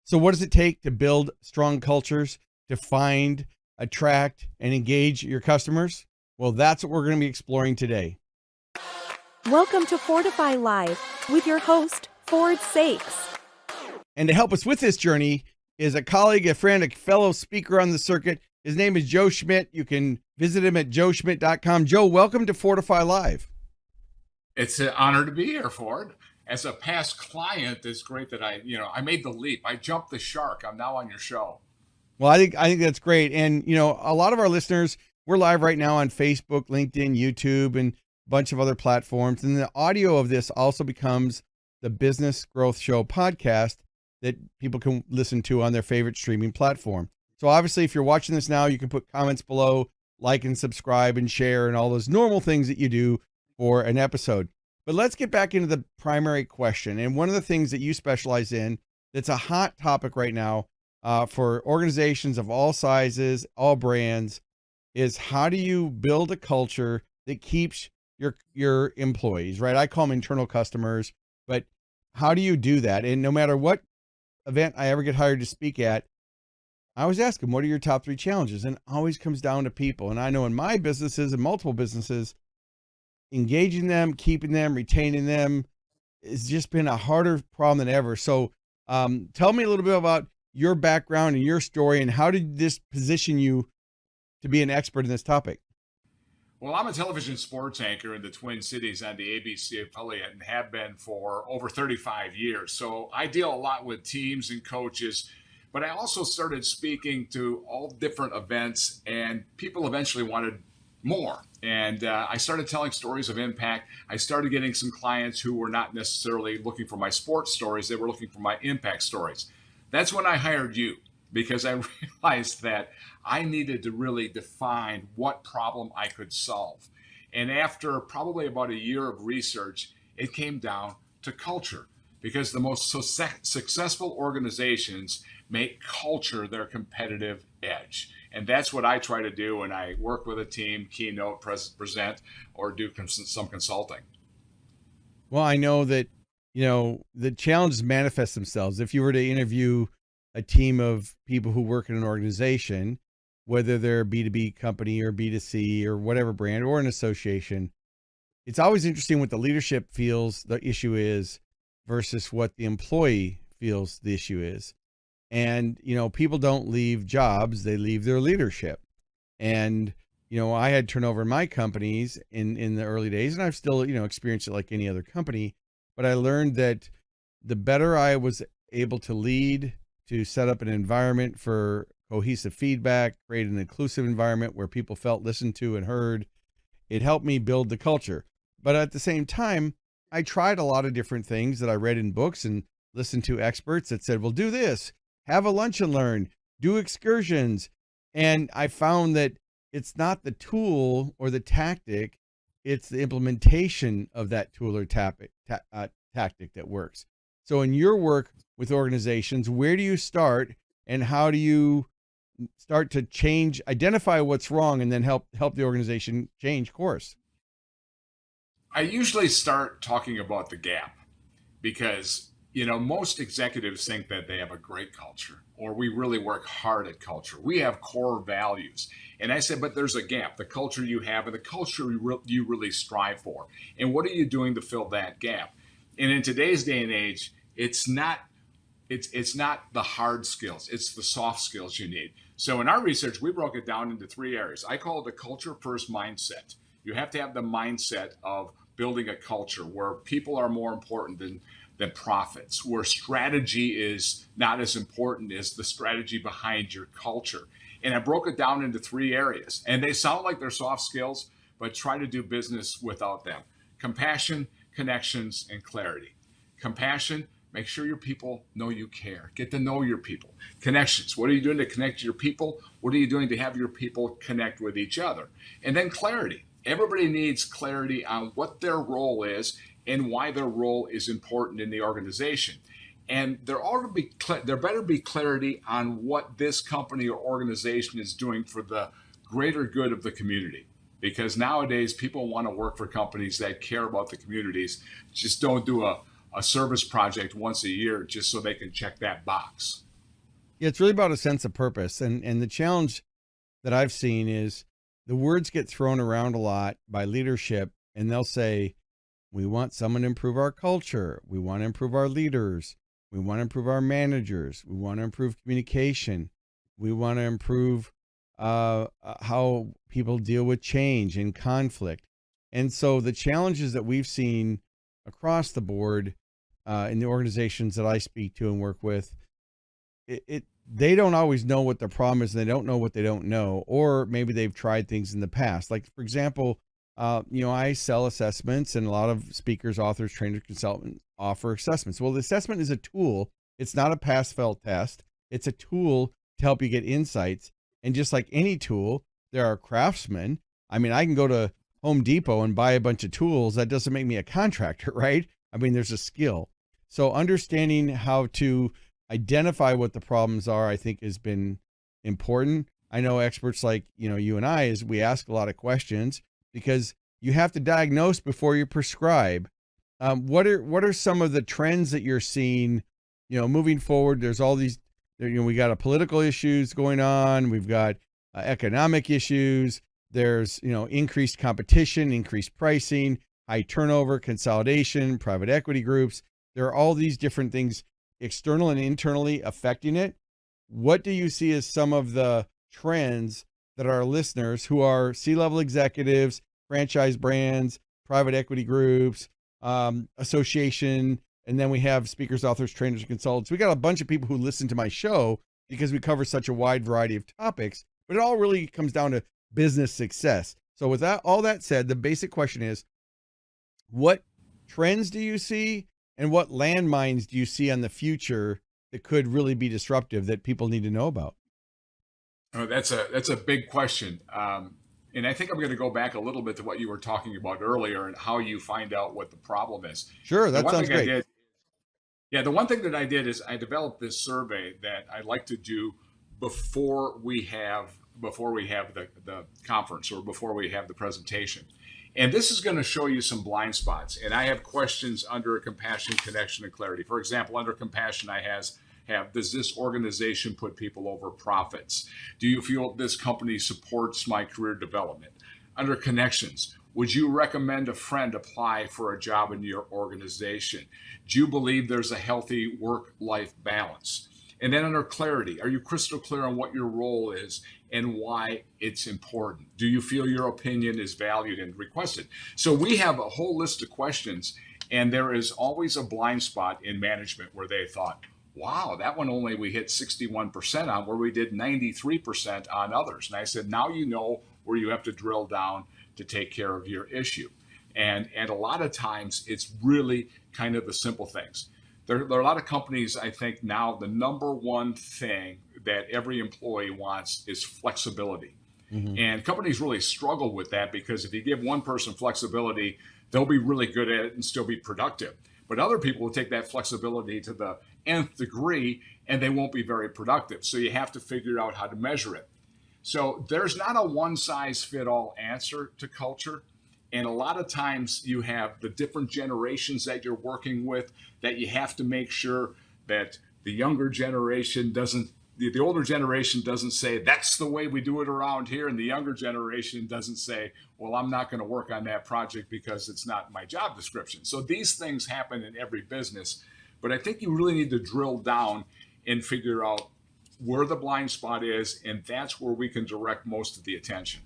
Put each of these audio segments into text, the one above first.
So what does it take to build strong cultures, to find, attract, and engage your customers? Well, that's what we're going to be exploring today. Welcome to Fordify Live with your host, Ford Saeks. And to help us with this journey is a colleague, a friend, a fellow speaker on the circuit. His name is Joe Schmit. You can visit him at joeschmit.com. Joe, welcome to Fordify Live. It's an honor to be here, Ford. As a past client, it's great that I made the leap. I jumped the shark. I'm now on your show. Well, I think that's great. And, a lot of our listeners, we're live right now on Facebook, LinkedIn, YouTube, and a bunch of other platforms. And the audio of this also becomes the Business Growth Show podcast that people can listen to on their favorite streaming platform. So obviously, if you're watching this now, you can put comments below, like and subscribe and share and all those normal things that you do for an episode. But let's get back into the primary question. And one of the things that you specialize in that's a hot topic right now for organizations of all sizes, all brands, is how do you build a culture that keeps your employees, right? I call them internal customers, but how do you do that? And no matter what event I ever get hired to speak at, I always ask them, what are your top 3 challenges? And it always comes down to people. And I know in my businesses and multiple businesses, engaging them, keeping them, retaining them has just been a harder problem than ever. So tell me a little bit about your background and your story, and how did this position you to be an expert in this topic? Well, I'm a television sports anchor in the Twin Cities on the ABC affiliate and have been for over 35 years. So I deal a lot with teams and coaches, but I also started speaking to all different events, and people eventually wanted more. And I started telling stories of impact. I started getting some clients who were not necessarily looking for my sports stories. They were looking for my impact stories. That's when I hired you, because I realized that I needed to really define what problem I could solve. And after probably about a year of research, it came down to culture, because the most successful organizations make culture their competitive edge. And that's what I try to do when I work with a team, keynote, present, or do some consulting. Well, I know that, the challenges manifest themselves. If you were to interview a team of people who work in an organization, whether they're a B2B company or B2C or whatever brand or an association, it's always interesting what the leadership feels the issue is versus what the employee feels the issue is. And, people don't leave jobs, they leave their leadership. And, I had turnover in my companies in the early days, and I've still, experienced it like any other company. But I learned that the better I was able to lead, to set up an environment for cohesive feedback, create an inclusive environment where people felt listened to and heard, it helped me build the culture. But at the same time, I tried a lot of different things that I read in books and listened to experts that said, well, do this, have a lunch and learn, do excursions. And I found that it's not the tool or the tactic, it's the implementation of that tool or tactic that works. So in your work with organizations, where do you start, and how do you start to change, identify what's wrong, and then help the organization change course? I usually start talking about the gap, because most executives think that they have a great culture, or we really work hard at culture. We have core values. And I said, but there's a gap, the culture you have and the culture you really strive for. And what are you doing to fill that gap? And in today's day and age, it's not the hard skills, it's the soft skills you need. So in our research, we broke it down into 3 areas. I call it the culture first mindset. You have to have the mindset of building a culture where people are more important than profits, where strategy is not as important as the strategy behind your culture. And I broke it down into 3 areas. And they sound like they're soft skills, but try to do business without them. Compassion, connections, and clarity. Compassion, make sure your people know you care. Get to know your people. Connections, what are you doing to connect to your people? What are you doing to have your people connect with each other? And then clarity. Everybody needs clarity on what their role is and why their role is important in the organization. And there better be clarity on what this company or organization is doing for the greater good of the community. Because nowadays people want to work for companies that care about the communities, just don't do a service project once a year just so they can check that box. Yeah, it's really about a sense of purpose. And the challenge that I've seen is the words get thrown around a lot by leadership, and they'll say, we want someone to improve our culture. We want to improve our leaders. We want to improve our managers. We want to improve communication. We want to improve how people deal with change and conflict. And so the challenges that we've seen across the board in the organizations that I speak to and work with, they don't always know what the problem is, and they don't know what they don't know, or maybe they've tried things in the past. Like, for example, I sell assessments, and a lot of speakers, authors, trainers, consultants offer assessments. Well, the assessment is a tool. It's not a pass-fail test. It's a tool to help you get insights. And just like any tool, there are craftsmen. I mean, I can go to Home Depot and buy a bunch of tools. That doesn't make me a contractor, right? I mean, there's a skill. So understanding how to identify what the problems are, I think, has been important. I know experts like, you and I, we ask a lot of questions because you have to diagnose before you prescribe. What are some of the trends that you're seeing, moving forward? There's all these, we got political issues going on. We've got economic issues. There's, increased competition, increased pricing, high turnover, consolidation, private equity groups. There are all these different things, external and internally, affecting it. What do you see as some of the trends that our listeners who are C-level executives, franchise brands, private equity groups, association, and then we have speakers, authors, trainers, and consultants. We got a bunch of people who listen to my show because we cover such a wide variety of topics, but it all really comes down to business success. So with all that said, the basic question is, what trends do you see, and what landmines do you see on the future that could really be disruptive that people need to know about? Oh, that's a big question. And I think I'm going to go back a little bit to what you were talking about earlier and how you find out what the problem is. Sure, that sounds great. The one thing that I did is I developed this survey that I like to do before we have the conference or before we have the presentation. And this is going to show you some blind spots. And I have questions under compassion, connection, and clarity. For example, under compassion, I have, does this organization put people over profits? Do you feel this company supports my career development? Under connections, would you recommend a friend apply for a job in your organization? Do you believe there's a healthy work-life balance? And then under clarity, are you crystal clear on what your role is and why it's important? Do you feel your opinion is valued and requested? So we have a whole list of questions, and there is always a blind spot in management where they thought, wow, that one only we hit 61% on, where we did 93% on others. And I said, now you know where you have to drill down to take care of your issue. And a lot of times it's really kind of the simple things. There are a lot of companies, I think now the number one thing that every employee wants is flexibility. Mm-hmm. And companies really struggle with that because if you give one person flexibility, they'll be really good at it and still be productive. But other people will take that flexibility to the nth degree and they won't be very productive. So you have to figure out how to measure it. So there's not a one size fit all answer to culture. And a lot of times you have the different generations that you're working with that you have to make sure that the younger generation the older generation doesn't say, that's the way we do it around here. And the younger generation doesn't say, well, I'm not going to work on that project because it's not my job description. So these things happen in every business. But I think you really need to drill down and figure out where the blind spot is. And that's where we can direct most of the attention.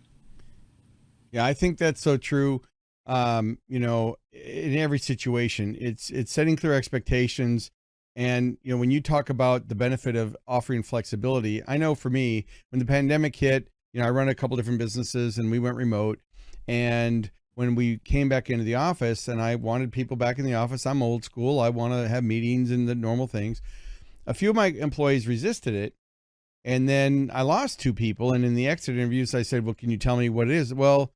Yeah, I think that's so true. In every situation, it's setting clear expectations. And, when you talk about the benefit of offering flexibility, I know for me, when the pandemic hit, I run a couple different businesses and we went remote. And when we came back into the office and I wanted people back in the office, I'm old school. I want to have meetings and the normal things. A few of my employees resisted it. And then I lost two people. And in the exit interviews, I said, well, can you tell me what it is? Well,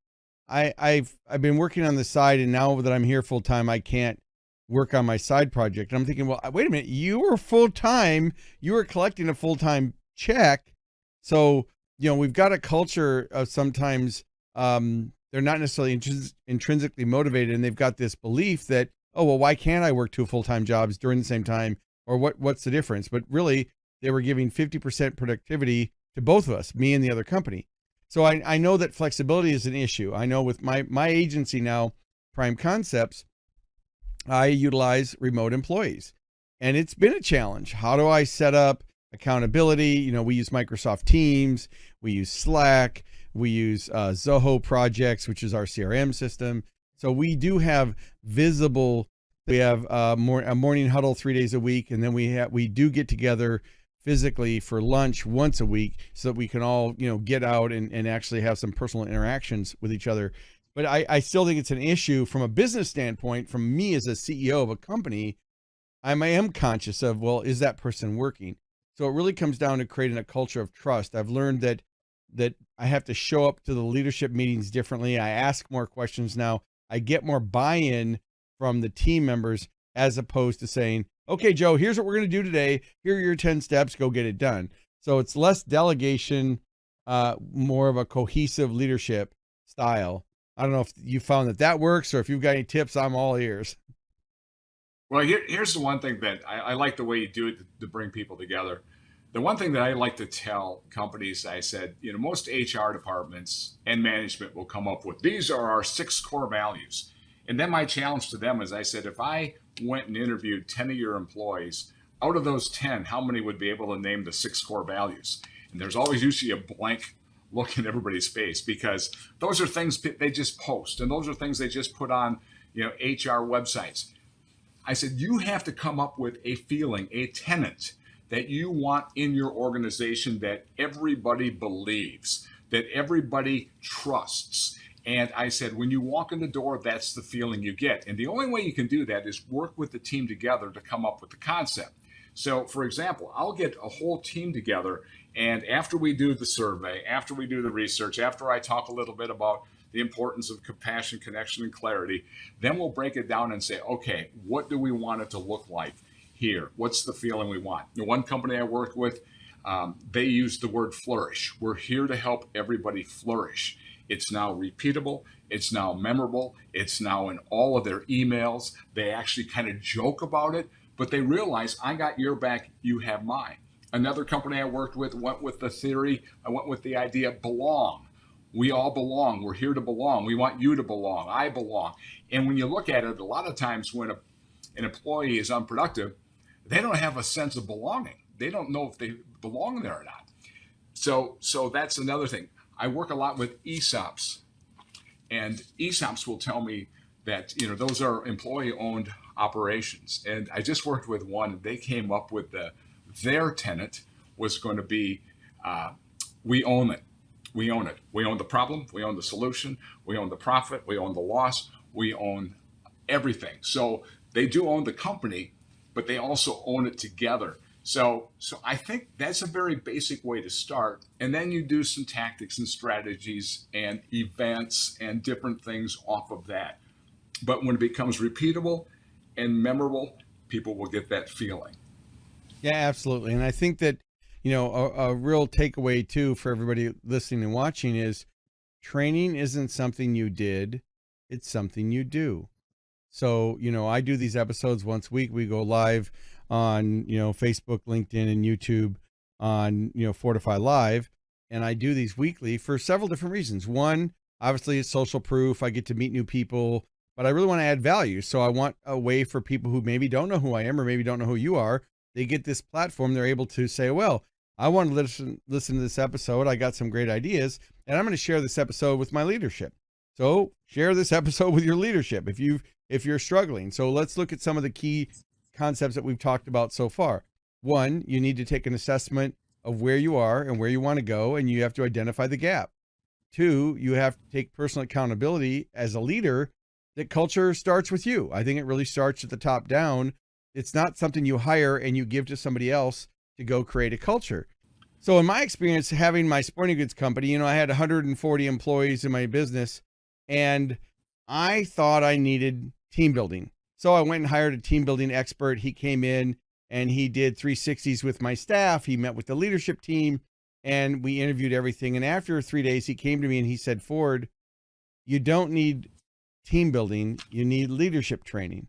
I've been working on the side, and now that I'm here full time, I can't work on my side project. And I'm thinking, well, wait a minute, you were full time, you were collecting a full time check. So, we've got a culture of sometimes they're not necessarily intrinsically motivated, and they've got this belief that, oh, well, why can't I work two full time jobs during the same time? Or what's the difference? But really, they were giving 50% productivity to both of us, me and the other company. So I know that flexibility is an issue. I know with my agency now, Prime Concepts, I utilize remote employees, and it's been a challenge. How do I set up accountability? You know, we use Microsoft Teams, we use Slack, we use Zoho Projects, which is our CRM system. So we do have visible. We have a morning huddle 3 days a week, and then we do get together physically for lunch once a week, so that we can all, you know, get out and actually have some personal interactions with each other. But I still think it's an issue from a business standpoint. From me as a CEO of a company, I am conscious of, well, is that person working? So it really comes down to creating a culture of trust. I've learned that I have to show up to the leadership meetings differently. I ask more questions now. I get more buy-in from the team members, as opposed to saying, okay, Joe, here's what we're going to do today. Here are your 10 steps, go get it done. So it's less delegation, more of a cohesive leadership style. I don't know if you found that works, or if you've got any tips, I'm all ears. Well, here's the one thing that I like the way you do it to bring people together. The one thing that I like to tell companies, I said, you know, most HR departments and management will come up with, these are our 6 core values. And then my challenge to them is, I said, if I went and interviewed 10 of your employees, out of those 10, how many would be able to name the 6 core values? And there's always usually a blank look in everybody's face, because those are things they just post, and those are things they just put on, you know, HR websites. I said, you have to come up with a feeling, a tenet that you want in your organization that everybody believes, that everybody trusts. And I said, when you walk in the door, that's the feeling you get. And the only way you can do that is work with the team together to come up with the concept. So, for example, I'll get a whole team together, and after we do the survey, after we do the research, after I talk a little bit about the importance of compassion, connection, and clarity, then we'll break it down and say, okay, what do we want it to look like here? What's the feeling we want? The one company I worked with, they used the word flourish. We're here to help everybody flourish. It's now repeatable. It's now memorable. It's now in all of their emails. They actually kind of joke about it, but they realize, I got your back, you have mine. Another company I worked with went with the theory, I went with the idea, belong. We all belong. We're here to belong. We want you to belong. I belong. And when you look at it, a lot of times when an employee is unproductive, they don't have a sense of belonging. They don't know if they belong there or not. So that's another thing. I work a lot with ESOPs, and ESOPs will tell me that, you know, those are employee-owned operations. And I just worked with one. They came up with their tenet was going to be, we own it. We own it. We own the problem. We own the solution. We own the profit. We own the loss. We own everything. So they do own the company, but they also own it together. So I think that's a very basic way to start. And then you do some tactics and strategies and events and different things off of that. But when it becomes repeatable and memorable, people will get that feeling. Yeah, absolutely. And I think that, you know, a real takeaway too for everybody listening and watching is, training isn't something you did, it's something you do. So, you know, I do these episodes once a week. We go live on, you know, Facebook, LinkedIn, and YouTube on, you know, Fordify Live. And I do these weekly for several different reasons. One, obviously it's social proof. I get to meet new people, but I really want to add value. So I want a way for people who maybe don't know who I am, or maybe don't know who you are. They get this platform. They're able to say, well, I want to listen to this episode. I got some great ideas, and I'm going to share this episode with my leadership. So share this episode with your leadership if you're struggling. So let's look at some of the key concepts that we've talked about so far. One, you need to take an assessment of where you are and where you want to go, and you have to identify the gap. Two, you have to take personal accountability as a leader. That culture starts with you. I think it really starts at the top down. It's not something you hire and you give to somebody else to go create a culture. So in my experience, having my sporting goods company, you know, I had 140 employees in my business, and I thought I needed team building. So I went and hired a team building expert. He came in and he did 360s with my staff. He met with the leadership team and we interviewed everything. And after 3 days, he came to me and he said, Ford, you don't need team building. You need leadership training.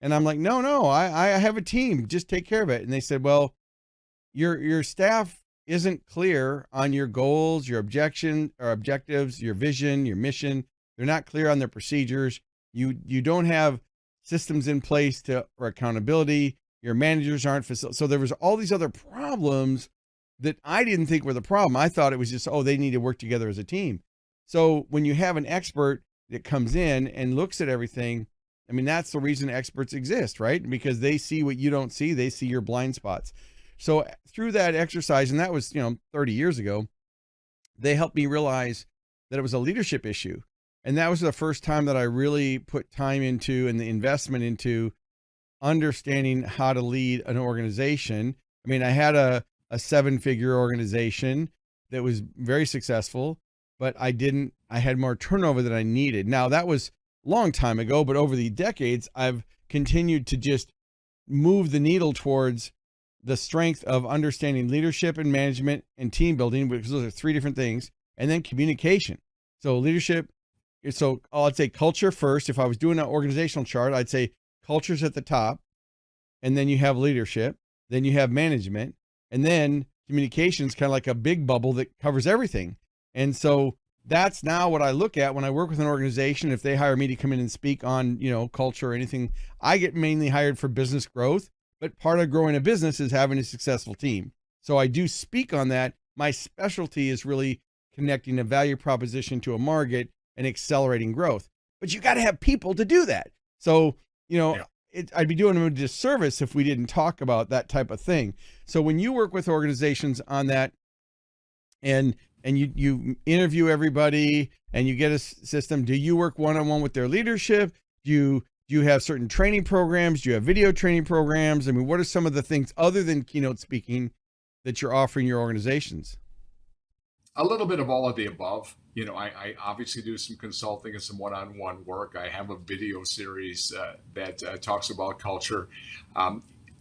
And I'm like, no, I have a team. Just take care of it. And they said, well, your staff isn't clear on your goals, your objectives, your vision, your mission. They're not clear on their procedures. You don't have systems in place for accountability. Your managers aren't so there was all these other problems that I didn't think were the problem. I thought it was just, oh, they need to work together as a team. So when you have an expert that comes in and looks at everything, I mean, that's the reason experts exist, right? Because they see what you don't see. They see your blind spots. So through that exercise, and that was, 30 years ago, they helped me realize that it was a leadership issue. And that was the first time that I really put time into and the investment into understanding how to lead an organization. I mean, I had a 7-figure organization that was very successful, but I had more turnover than I needed. Now that was a long time ago, but over the decades, I've continued to just move the needle towards the strength of understanding leadership and management and team building, because those are 3 different things, and then communication. So leadership, so I'd say culture first. If I was doing an organizational chart, I'd say culture's at the top, and then you have leadership, then you have management, and then communication's kind of like a big bubble that covers everything. And so that's now what I look at when I work with an organization. If they hire me to come in and speak on, culture or anything, I get mainly hired for business growth, but part of growing a business is having a successful team. So I do speak on that. My specialty is really connecting a value proposition to a market and accelerating growth. But you got to have people to do that. So, I'd be doing them a disservice if we didn't talk about that type of thing. So when you work with organizations on that, and you interview everybody and you get a system, do you work one-on-one with their leadership? Do you have certain training programs? Do you have video training programs? I mean, what are some of the things other than keynote speaking that you're offering your organizations? A little bit of all of the above. I obviously do some consulting and some one-on-one work. I have a video series that talks about culture.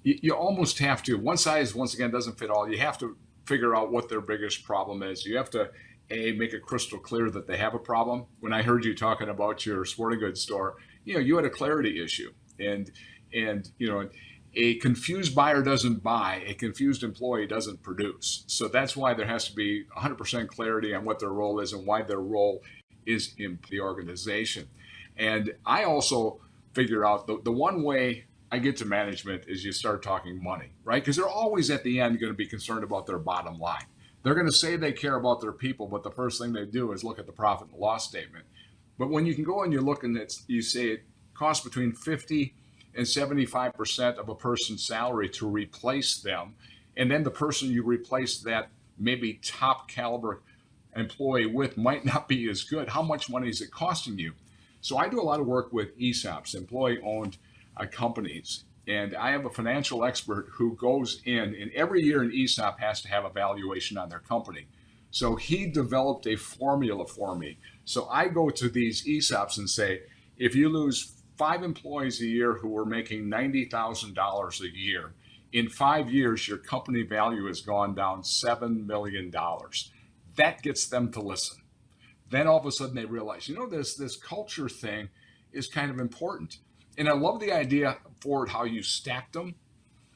You almost have to, one size, once again, doesn't fit all. You have to figure out what their biggest problem is. You have to, make it crystal clear that they have a problem. When I heard you talking about your sporting goods store, you had a clarity issue. And a confused buyer doesn't buy, a confused employee doesn't produce. So that's why there has to be 100% clarity on what their role is and why their role is in the organization. And I also figure out the one way I get to management is you start talking money, right? Because they're always at the end going to be concerned about their bottom line. They're going to say they care about their people, but the first thing they do is look at the profit and loss statement. But when you can go and you look and you say it costs between 50 and 75% of a person's salary to replace them. And then the person you replace that maybe top caliber employee with might not be as good. How much money is it costing you? So I do a lot of work with ESOPs, employee owned companies. And I have a financial expert who goes in, and every year an ESOP has to have a valuation on their company. So he developed a formula for me. So I go to these ESOPs and say, if you lose 5 employees a year who were making $90,000 a year, in 5 years, your company value has gone down $7 million. That gets them to listen. Then all of a sudden they realize, this culture thing is kind of important. And I love the idea, Ford, how you stacked them,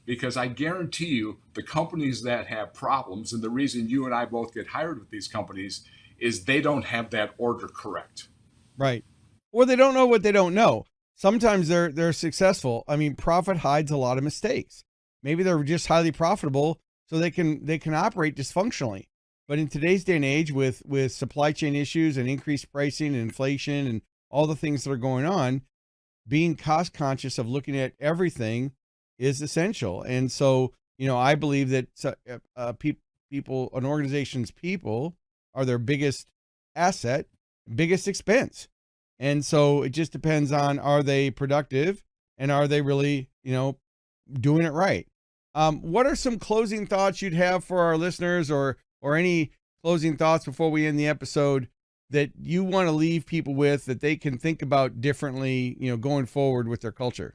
because I guarantee you the companies that have problems, and the reason you and I both get hired with these companies is they don't have that order correct. Right. Or they don't know what they don't know. Sometimes they're successful. I mean, profit hides a lot of mistakes. Maybe they're just highly profitable, so they can operate dysfunctionally. But in today's day and age, with supply chain issues and increased pricing and inflation and all the things that are going on, being cost conscious of looking at everything is essential. And so, I believe that people, an organization's people, are their biggest asset, biggest expense. And so it just depends on, are they productive and are they really, doing it right? What are some closing thoughts you'd have for our listeners, or any closing thoughts before we end the episode that you want to leave people with that they can think about differently, going forward with their culture?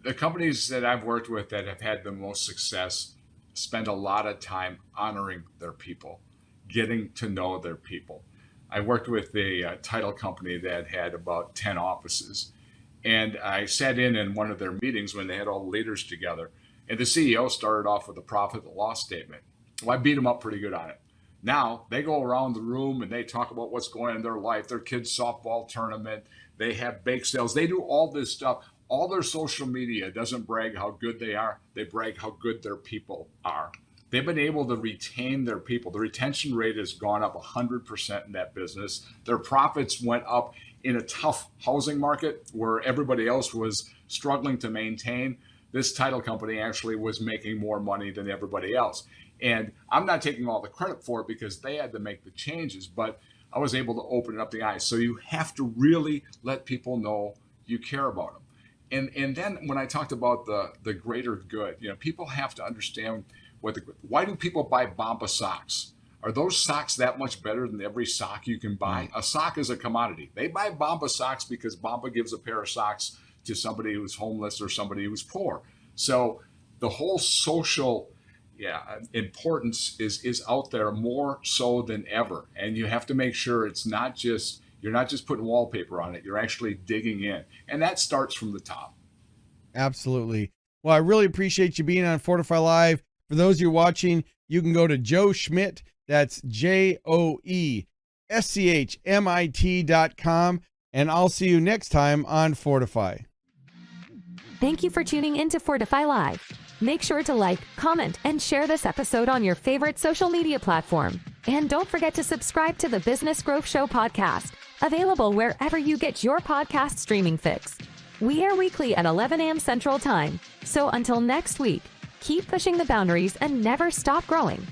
The companies that I've worked with that have had the most success spend a lot of time honoring their people, getting to know their people. I worked with a title company that had about 10 offices. And I sat in one of their meetings when they had all the leaders together. And the CEO started off with a profit and loss statement. Well, I beat him up pretty good on it. Now they go around the room and they talk about what's going on in their life, their kids' softball tournament, they have bake sales, they do all this stuff. All their social media doesn't brag how good they are, they brag how good their people are. They've been able to retain their people. The retention rate has gone up 100% in that business. Their profits went up in a tough housing market where everybody else was struggling to maintain. This title company actually was making more money than everybody else. And I'm not taking all the credit for it because they had to make the changes, but I was able to open up the eyes. So you have to really let people know you care about them. And then when I talked about the greater good, people have to understand why do people buy Bomba socks? Are those socks that much better than every sock you can buy? A sock is a commodity. They buy Bomba socks because Bomba gives a pair of socks to somebody who's homeless or somebody who's poor. So the whole social importance is out there more so than ever. And you have to make sure you're not just putting wallpaper on it, you're actually digging in. And that starts from the top. Absolutely. Well, I really appreciate you being on Fordify Live. For those of you watching, you can go to Joe Schmit. That's JoeSchmit.com. And I'll see you next time on Fordify. Thank you for tuning in to Fordify Live. Make sure to like, comment, and share this episode on your favorite social media platform. And don't forget to subscribe to the Business Growth Show podcast, available wherever you get your podcast streaming fix. We air weekly at 11 a.m. Central Time. So until next week, keep pushing the boundaries and never stop growing.